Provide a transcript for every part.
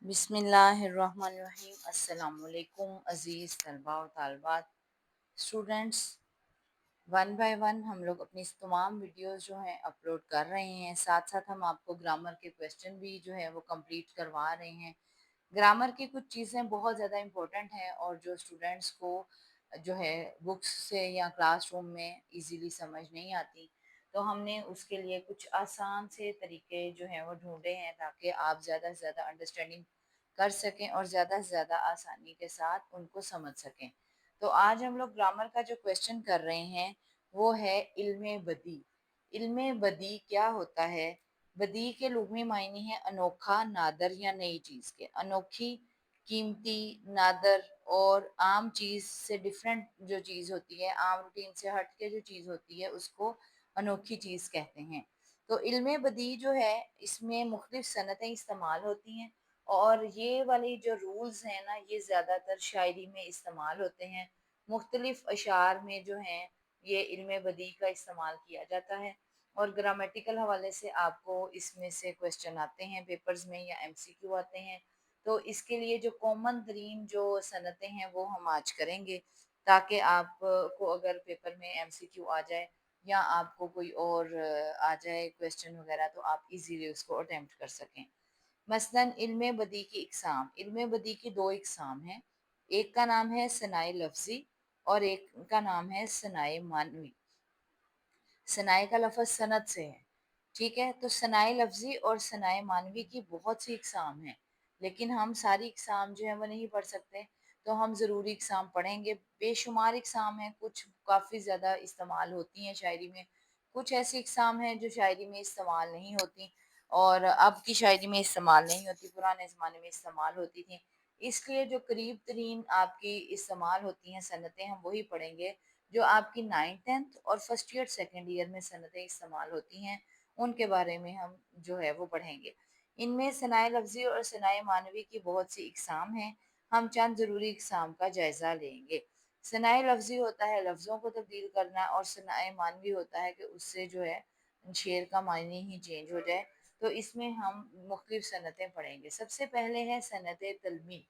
بسم اللہ الرحمن الرحیم۔ السلام علیکم عزیز طلباء و طالبات، اسٹوڈنٹس۔ ون بائی ون ہم لوگ اپنی تمام ویڈیوز جو ہیں اپلوڈ کر رہے ہیں، ساتھ ساتھ ہم آپ کو گرامر کے کویسچن بھی جو ہے وہ کمپلیٹ کروا رہے ہیں۔ گرامر کی کچھ چیزیں بہت زیادہ امپورٹنٹ ہیں اور جو اسٹوڈنٹس کو جو ہے بکس سے یا کلاس روم میں ایزیلی سمجھ نہیں آتی، تو ہم نے اس کے لیے کچھ آسان سے طریقے جو ہیں وہ ڈھونڈے ہیں تاکہ آپ زیادہ سے زیادہ انڈرسٹینڈنگ کر سکیں اور زیادہ سے زیادہ آسانی کے ساتھ ان کو سمجھ سکیں۔ تو آج ہم لوگ گرامر کا جو کویسچن کر رہے ہیں وہ ہے علم بدی۔ علم بدی کیا ہوتا ہے؟ بدی کے لغوی معنی ہے انوکھا، نادر یا نئی چیز کے۔ انوکھی، قیمتی، نادر اور عام چیز سے ڈیفرنٹ جو چیز ہوتی ہے، عام روٹین سے ہٹ کے جو چیز ہوتی ہے اس کو انوکھی چیز کہتے ہیں۔ تو علم بدی جو ہے اس میں مختلف صنعتیں استعمال ہوتی ہیں اور یہ والی جو رولز ہیں نا یہ زیادہ تر شاعری میں استعمال ہوتے ہیں۔ مختلف اشعار میں جو ہیں یہ علم بدی کا استعمال کیا جاتا ہے اور گرامیٹیکل حوالے سے آپ کو اس میں سے کویسچن آتے ہیں پیپرز میں یا ایم سی کیو آتے ہیں۔ تو اس کے لیے جو کامن ترین جو صنعتیں ہیں وہ ہم آج کریں گے تاکہ آپ کو اگر پیپر میں ایم سی کیو آ جائے یا آپ کو کوئی اور آ جائے کویسچن وغیرہ تو آپ ایزیلی اس کو اٹیمپٹ کر سکیں۔ مثلاً علم بدی کی اقسام۔ علم بدی کی دو اقسام ہیں، ایک کا نام ہے ثنائی لفظی اور ایک کا نام ہے ثنائی معنوی۔ ثنائی کا لفظ صنعت سے ہے، ٹھیک ہے؟ تو ثنائی لفظی اور ثنائی معنوی کی بہت سی اقسام ہیں، لیکن ہم ساری اقسام جو ہیں وہ نہیں پڑھ سکتے، تو ہم ضروری اقسام پڑھیں گے۔ بے شمار اقسام ہیں، کچھ کافی زیادہ استعمال ہوتی ہیں شاعری میں، کچھ ایسی اقسام ہیں جو شاعری میں استعمال نہیں ہوتی اور اب کی شاعری میں استعمال نہیں ہوتی، پرانے زمانے میں استعمال ہوتی تھیں۔ اس لیے جو قریب ترین آپ کی استعمال ہوتی ہیں صنعتیں ہم وہی پڑھیں گے جو آپ کی 9th اور فرسٹ ایئر سیکنڈ ایئر میں صنعتیں استعمال ہوتی ہیں، ان کے بارے میں ہم جو ہے وہ پڑھیں گے۔ ان میں ثنائی لفظی اور ثنائی معنوی کی بہت سی اقسام ہیں، ہم چند ضروری اقسام کا جائزہ لیں گے۔ ثنائی لفظی ہوتا ہے لفظوں کو تبدیل کرنا اور ثنائی معنوی ہوتا ہے کہ اس سے جو ہے شعر کا معنی ہی چینج ہو جائے۔ تو اس میں ہم مختلف صنعتیں پڑھیں گے۔ سب سے پہلے ہے صنعت تلمیح۔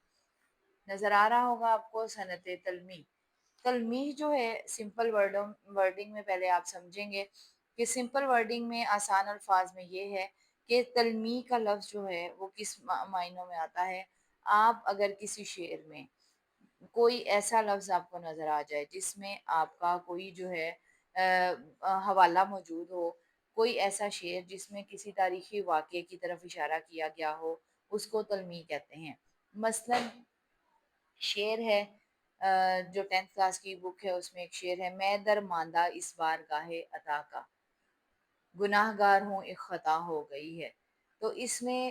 نظر آ رہا ہوگا آپ کو صنعت تلمیح۔ تلمیح جو ہے سمپل ورڈنگ میں پہلے آپ سمجھیں گے کہ سمپل ورڈنگ میں آسان الفاظ میں یہ ہے کہ تلمیح کا لفظ جو ہے وہ کس معنوں میں آتا ہے۔ آپ اگر کسی شعر میں کوئی ایسا لفظ آپ کو نظر آ جائے جس میں آپ کا کوئی جو ہے حوالہ موجود ہو، کوئی ایسا شعر جس میں کسی تاریخی واقعے کی طرف اشارہ کیا گیا ہو، اس کو تلمیح کہتے ہیں۔ مثلاً شعر ہے جو 10th کلاس کی بک ہے اس میں ایک شعر ہے، میں در ماندہ اس بار گاہے عطا کا، گناہ گار ہوں ایک خطا ہو گئی ہے۔ تو اس میں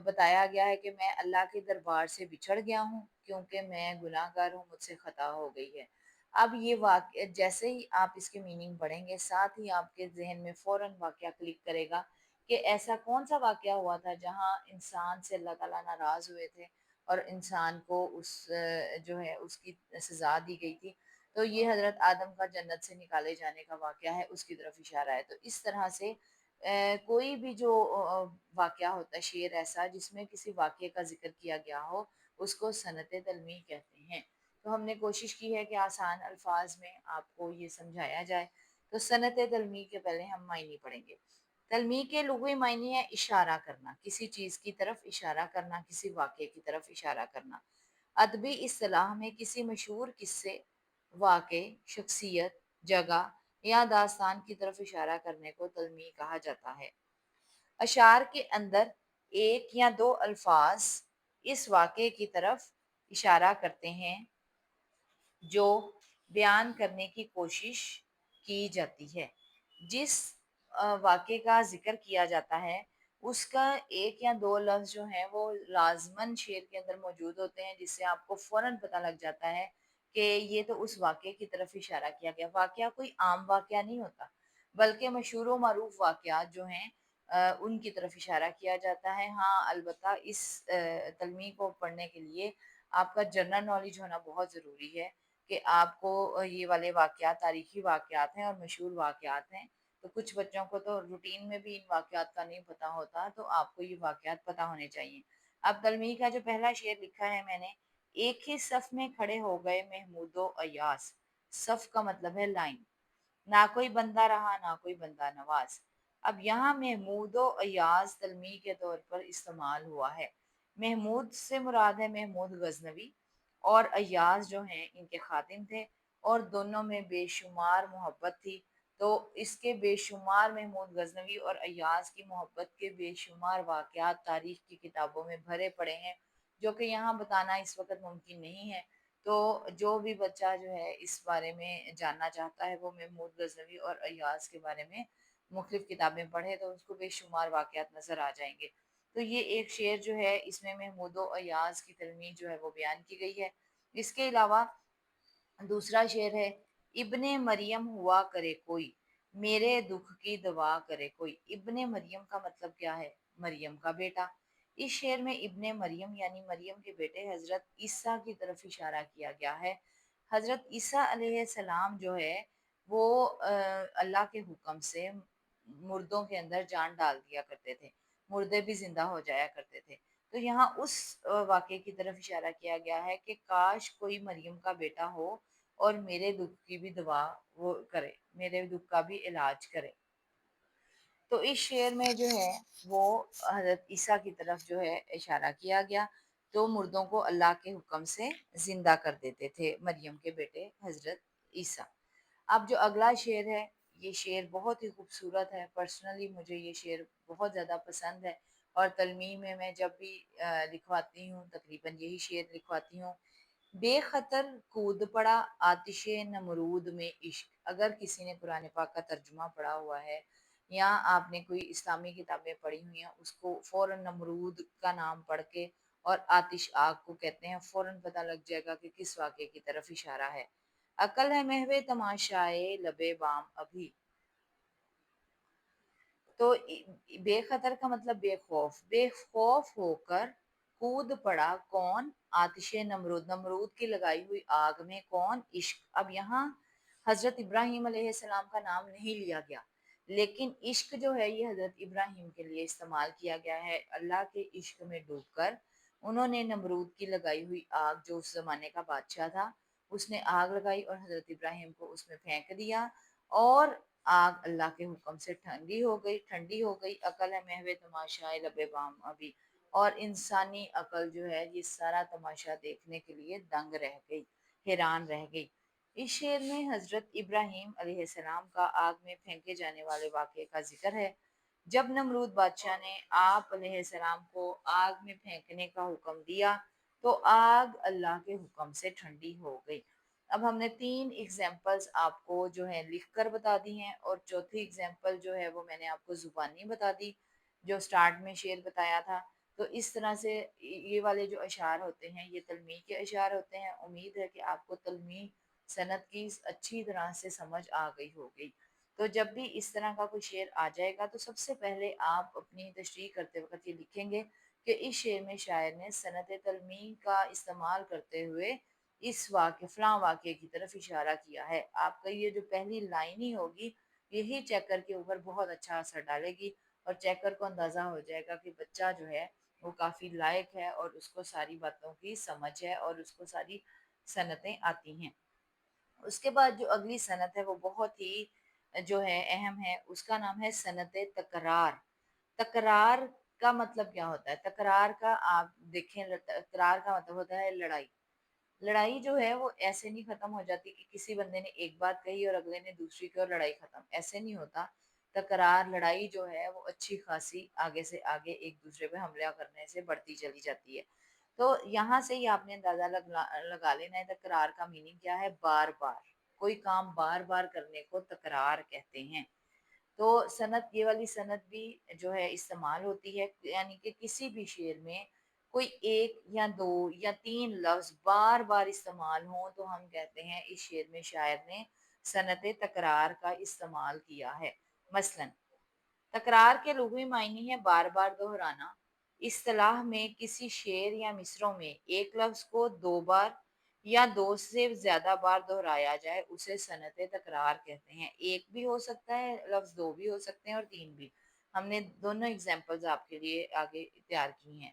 بتایا گیا ہے کہ میں اللہ کے دربار سے بچھڑ گیا ہوں کیونکہ میں گناہ گار ہوں، مجھ سے خطا ہو گئی ہے۔ اب یہ واقعہ جیسے ہی آپ اس کے میننگ پڑھیں گے ساتھ ہی آپ کے ذہن میں فوراً واقعہ کلک کرے گا کہ ایسا کون سا واقعہ ہوا تھا جہاں انسان سے اللہ تعالیٰ ناراض ہوئے تھے اور انسان کو اس جو ہے اس کی سزا دی گئی تھی۔ تو یہ حضرت آدم کا جنت سے نکالے جانے کا واقعہ ہے، اس کی طرف اشارہ ہے۔ تو اس طرح سے کوئی بھی جو واقعہ ہوتا ہے شعر ایسا جس میں کسی واقعے کا ذکر کیا گیا ہو اس کو صنعت تلمیح کہتے ہیں۔ تو ہم نے کوشش کی ہے کہ آسان الفاظ میں آپ کو یہ سمجھایا جائے۔ تو صنعت تلمیح کے پہلے ہم معنی پڑھیں گے۔ تلمیح کے لغوی معنی ہے اشارہ کرنا، کسی چیز کی طرف اشارہ کرنا، کسی واقعے کی طرف اشارہ کرنا۔ ادبی اصطلاح میں کسی مشہور قصے، واقعے، شخصیت، جگہ یا داستان کی طرف اشارہ کرنے کو تلمیح کہا جاتا ہے۔ اشعار کے اندر ایک یا دو الفاظ اس واقعے کی طرف اشارہ کرتے ہیں جو بیان کرنے کی کوشش کی جاتی ہے۔ جس واقعے کا ذکر کیا جاتا ہے اس کا ایک یا دو لفظ جو ہیں وہ لازماً شعر کے اندر موجود ہوتے ہیں جس سے آپ کو فوراً پتہ لگ جاتا ہے کہ یہ تو اس واقعے کی طرف اشارہ کیا گیا۔ واقعہ کوئی عام واقعہ نہیں ہوتا بلکہ مشہور و معروف واقعات جو ہیں ان کی طرف اشارہ کیا جاتا ہے۔ ہاں البتہ اس تلمیح کو پڑھنے کے لیے آپ کا جنرل نالج ہونا بہت ضروری ہے کہ آپ کو یہ والے واقعات تاریخی واقعات ہیں اور مشہور واقعات ہیں، تو کچھ بچوں کو تو روٹین میں بھی ان واقعات کا نہیں پتہ ہوتا، تو آپ کو یہ واقعات پتہ ہونے چاہیے۔ اب تلمیح کا جو پہلا شعر لکھا ہے میں نے، ایک ہی صف میں کھڑے ہو گئے محمود و ایاز، صف کا مطلب ہے لائن، نہ کوئی بندہ رہا نہ کوئی بندہ نواز۔ اب یہاں محمود و ایاز تلمیح کے طور پر استعمال ہوا ہے۔ محمود سے مراد ہے محمود غزنوی، اور ایاز جو ہیں ان کے خادم تھے، اور دونوں میں بے شمار محبت تھی۔ تو اس کے بے شمار محمود غزنوی اور ایاز کی محبت کے بے شمار واقعات تاریخ کی کتابوں میں بھرے پڑے ہیں، جو کہ یہاں بتانا اس وقت ممکن نہیں ہے۔ تو جو بھی بچہ جو ہے اس بارے میں جاننا چاہتا ہے وہ محمود غزنوی اور ایاز کے بارے میں مختلف کتابیں پڑھے تو اس کو بے شمار واقعات نظر آ جائیں گے۔ تو یہ ایک شعر جو ہے اس میں محمود و ایاز کی تلمیح جو ہے وہ بیان کی گئی ہے۔ اس کے علاوہ دوسرا شعر ہے، ابن مریم ہوا کرے کوئی، میرے دکھ کی دوا کرے کوئی۔ ابن مریم کا مطلب کیا ہے؟ مریم کا بیٹا۔ اس شعر میں ابن مریم یعنی مریم کے بیٹے حضرت عیسیٰ کی طرف اشارہ کیا گیا ہے۔ حضرت عیسیٰ علیہ السلام جو ہے وہ اللہ کے حکم سے مردوں کے اندر جان ڈال دیا کرتے تھے، مردے بھی زندہ ہو جایا کرتے تھے۔ تو یہاں اس واقعے کی طرف اشارہ کیا گیا ہے کہ کاش کوئی مریم کا بیٹا ہو اور میرے دکھ کی بھی دوا وہ کرے، میرے دکھ کا بھی علاج کرے۔ تو اس شعر میں جو ہے وہ حضرت عیسیٰ کی طرف جو ہے اشارہ کیا گیا، تو مردوں کو اللہ کے حکم سے زندہ کر دیتے تھے مریم کے بیٹے حضرت عیسیٰ۔ اب جو اگلا شعر ہے یہ شعر بہت ہی خوبصورت ہے، پرسنلی مجھے یہ شعر بہت زیادہ پسند ہے، اور تلمیح میں جب بھی لکھواتی ہوں تقریباً یہی شعر لکھواتی ہوں۔ بے خطر کود پڑا آتش نمرود میں عشق۔ اگر کسی نے قرآن پاک کا ترجمہ پڑھا ہوا ہے یا آپ نے کوئی اسلامی کتابیں پڑھی ہوئی ہیں، اس کو فوراً نمرود کا نام پڑھ کے اور آتش آگ کو کہتے ہیں، فوراً پتہ لگ جائے گا کہ کس واقعے کی طرف اشارہ ہے۔ عقل ہے محو تماشائے لبے بام ابھی۔ تو بے خطر کا مطلب بے خوف ہو کر کود پڑا کون؟ آتش نمرود، نمرود کی لگائی ہوئی آگ میں، کون؟ عشق۔ اب یہاں حضرت ابراہیم علیہ السلام کا نام نہیں لیا گیا، لیکن عشق جو ہے یہ حضرت ابراہیم کے لیے استعمال کیا گیا ہے۔ اللہ کے عشق میں ڈوب کر انہوں نے نمرود کی لگائی ہوئی آگ، جو اس زمانے کا بادشاہ تھا، اس نے آگ لگائی اور حضرت ابراہیم کو اس میں پھینک دیا، اور آگ اللہ کے حکم سے ٹھنڈی ہو گئی۔ عقل ہے محو تماشائے لب بام ابھی، اور انسانی عقل جو ہے یہ سارا تماشا دیکھنے کے لیے دنگ رہ گئی، حیران رہ گئی۔ اس شعر میں حضرت ابراہیم علیہ السلام کا آگ میں پھینکے جانے والے واقعے کا ذکر ہے۔ جب نمرود بادشاہ نے آپ علیہ السلام کو آگ میں پھینکنے کا حکم دیا تو آگ اللہ کے حکم سے ٹھنڈی ہو گئی۔ اب ہم نے 3 ایگزامپلز آپ کو جو ہے لکھ کر بتا دی ہیں، اور چوتھی ایگزامپل جو ہے وہ میں نے آپ کو زبانی بتا دی جو سٹارٹ میں شعر بتایا تھا۔ تو اس طرح سے یہ والے جو اشعار ہوتے ہیں یہ تلمیح کے اشعار ہوتے ہیں۔ امید ہے کہ آپ کو تلمیح صنعت کی اچھی طرح سے سمجھ آ گئی ہوگی۔ تو جب بھی اس طرح کا کوئی شعر آ جائے گا تو سب سے پہلے آپ اپنی تشریح کرتے وقت یہ لکھیں گے کہ اس شعر میں شاعر نے صنعت تلمیح کا استعمال کرتے ہوئے اس فلاں واقعے کی طرف اشارہ کیا ہے۔ آپ کا یہ جو پہلی لائن ہی ہوگی یہی چیکر کے اوپر بہت اچھا اثر ڈالے گی، اور چیکر کو اندازہ ہو جائے گا کہ بچہ جو ہے وہ کافی لائق ہے اور اس کو ساری باتوں کی سمجھ ہے اور اس کو ساری صنعتیں آتی ہیں۔ اس کے بعد جو اگلی صنعت ہے وہ بہت ہی جو ہے اہم ہے، اس کا نام ہے صنعت تکرار۔ تکرار کا مطلب کیا ہوتا ہے؟ تکرار کا آپ دیکھیں، تکرار کا مطلب ہوتا ہے لڑائی۔ لڑائی جو ہے وہ ایسے نہیں ختم ہو جاتی کہ کسی بندے نے ایک بات کہی اور اگلے نے دوسری کی اور لڑائی ختم، ایسے نہیں ہوتا۔ تکرار لڑائی جو ہے وہ اچھی خاصی آگے سے آگے ایک دوسرے پہ حملہ کرنے سے بڑھتی چلی جاتی ہے۔ تو یہاں سے ہی آپ نے اندازہ لگا لینا ہے تکرار کا میننگ کیا ہے، بار بار، کوئی کام بار بار کرنے کو تکرار کہتے ہیں۔ تو صنعت، یہ والی صنعت بھی جو ہے استعمال ہوتی ہے، یعنی کہ کسی بھی شعر میں کوئی ایک یا دو یا تین لفظ بار بار استعمال ہوں تو ہم کہتے ہیں اس شعر میں شاعر نے صنعت تکرار کا استعمال کیا ہے۔ مثلاً تکرار کے لغوی معنی ہے بار بار دہرانا۔ اصطلاح میں کسی شعر یا مصرع میں ایک لفظ کو 2 بار یا 2 سے زیادہ بار دہرایا جائے اسے صنعت تکرار کہتے ہیں۔ ایک بھی ہو سکتا ہے لفظ، 2 بھی ہو سکتے ہیں اور 3 بھی۔ ہم نے دونوں ایگزامپلز آپ کے لیے آگے تیار کی ہیں۔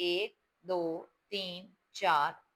1 2 3 4